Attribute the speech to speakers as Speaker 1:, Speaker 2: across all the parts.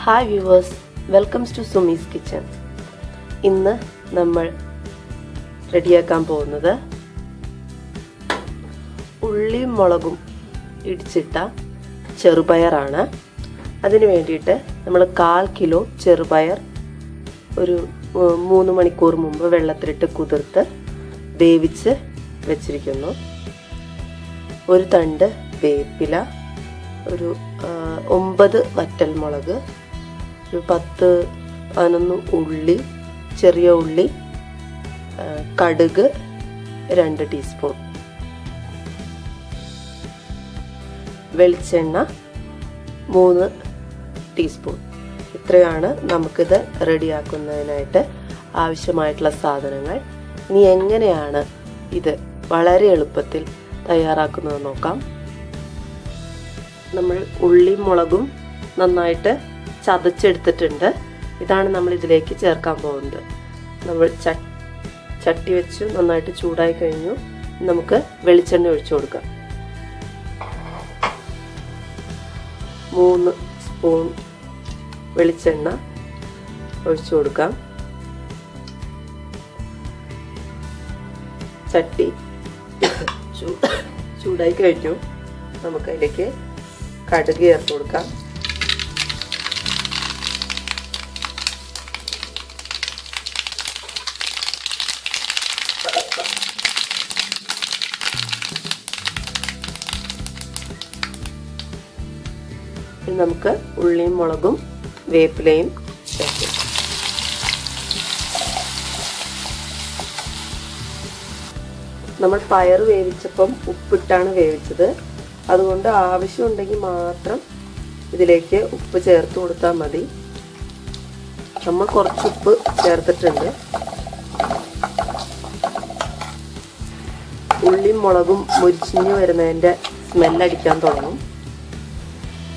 Speaker 1: Hi viewers, welcome to Sumi's Kitchen. ഇന്ന് നമ്മൾ റെഡിയാക്കാൻ പോകുന്നത് ഉള്ളിയും മുളകും ഇടിച്ചിട്ട ചെറുപയറാണ്. അതിനു വേണ്ടിയിട്ട് നമ്മൾ 1/4 കിലോ ചെറുപയർ ഒരു 3 മണിക്കൂർ മുമ്പ് വെള്ളത്തിലിട്ട് കുതിർത്ത് വേവിച്ച് വെച്ചിരിക്കുന്നു. ഒരു തണ്ട് വേപ്പില, ഒരു 9 വറ്റൽമുളക്, ഒരു 10-11 ഉള്ളി, ചെറിയ ഉള്ളി, കടുക് 2 ടീസ്പൂൺ, വെളിച്ചെണ്ണ 3 ടീസ്പൂൺ. ഇത്രയാണ് നമുക്കിത് റെഡിയാക്കുന്നതിനായിട്ട് ആവശ്യമായിട്ടുള്ള സാധനങ്ങൾ. ഇനി എങ്ങനെയാണ് ഇത് വളരെ എളുപ്പത്തിൽ തയ്യാറാക്കുന്നത് നോക്കാം. നമ്മൾ ഉള്ളിയും മുളകും നന്നായിട്ട് ചതച്ചെടുത്തിട്ടുണ്ട്. ഇതാണ് നമ്മൾ ഇതിലേക്ക് ചേർക്കാൻ പോകുന്നത്. നമ്മൾ ചട്ടി വെച്ച് നന്നായിട്ട് ചൂടായി കഴിഞ്ഞു. നമുക്ക് വെളിച്ചെണ്ണ ഒഴിച്ചു കൊടുക്കാം. 3 സ്പൂൺ വെളിച്ചെണ്ണ ഒഴിച്ചു കൊടുക്കാം. ചട്ടി ചൂടായി കഴിഞ്ഞു. നമുക്ക് അതിലേക്ക് കടുക് ചേർത്ത് കൊടുക്കാം. ഇനി നമുക്ക് ഉള്ളിയും മുളകും വേപ്പിലയും ചേർക്കാം. നമ്മൾ പയർ വേവിച്ചപ്പം ഉപ്പിട്ടാണ് വേവിച്ചത്. അതുകൊണ്ട് ആവശ്യമുണ്ടെങ്കിൽ മാത്രം ഇതിലേക്ക് ഉപ്പ് ചേർത്ത് കൊടുത്താൽ മതി. നമ്മൾ കുറച്ച് ഉപ്പ് ചേർത്തിട്ടുണ്ട്. ഉള്ളിയും മുളകും മുരിച്ചിഞ്ഞ് വരുന്നതിൻ്റെ സ്മെല്ലടിക്കാൻ തുടങ്ങും.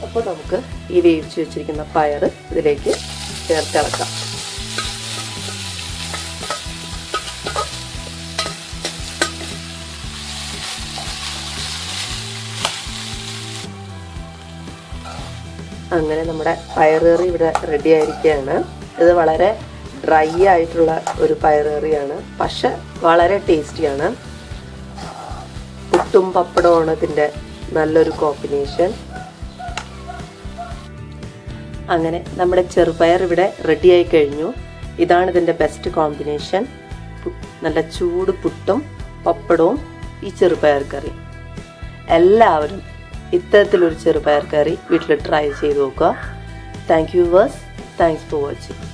Speaker 1: അപ്പോൾ നമുക്ക് ഈ വേവിച്ച് വെച്ചിരിക്കുന്ന പയർ ഇതിലേക്ക് ചേർത്തിളക്കാം. അങ്ങനെ നമ്മുടെ പയറുകറി ഇവിടെ റെഡി ആയിരിക്കുകയാണ്. ഇത് വളരെ ഡ്രൈ ആയിട്ടുള്ള ഒരു പയറുകറിയാണ്, പക്ഷെ വളരെ ടേസ്റ്റിയാണ്. പുട്ടും പപ്പടവുമാണ് ഇതിൻ്റെ നല്ലൊരു കോമ്പിനേഷൻ. അങ്ങനെ നമ്മുടെ ചെറുപയർ ഇവിടെ റെഡി ആയി കഴിഞ്ഞു. ഇതാണ് ഇതിൻ്റെ ബെസ്റ്റ് കോമ്പിനേഷൻ. നല്ല ചൂട് പുട്ടും പപ്പടവും ഈ ചെറുപയർ കറി. എല്ലാവരും ഇത്തരത്തിലൊരു ചെറുപയർ കറി വീട്ടിൽ ട്രൈ ചെയ്ത് നോക്കുക. Thank you viewers. Thanks for watching.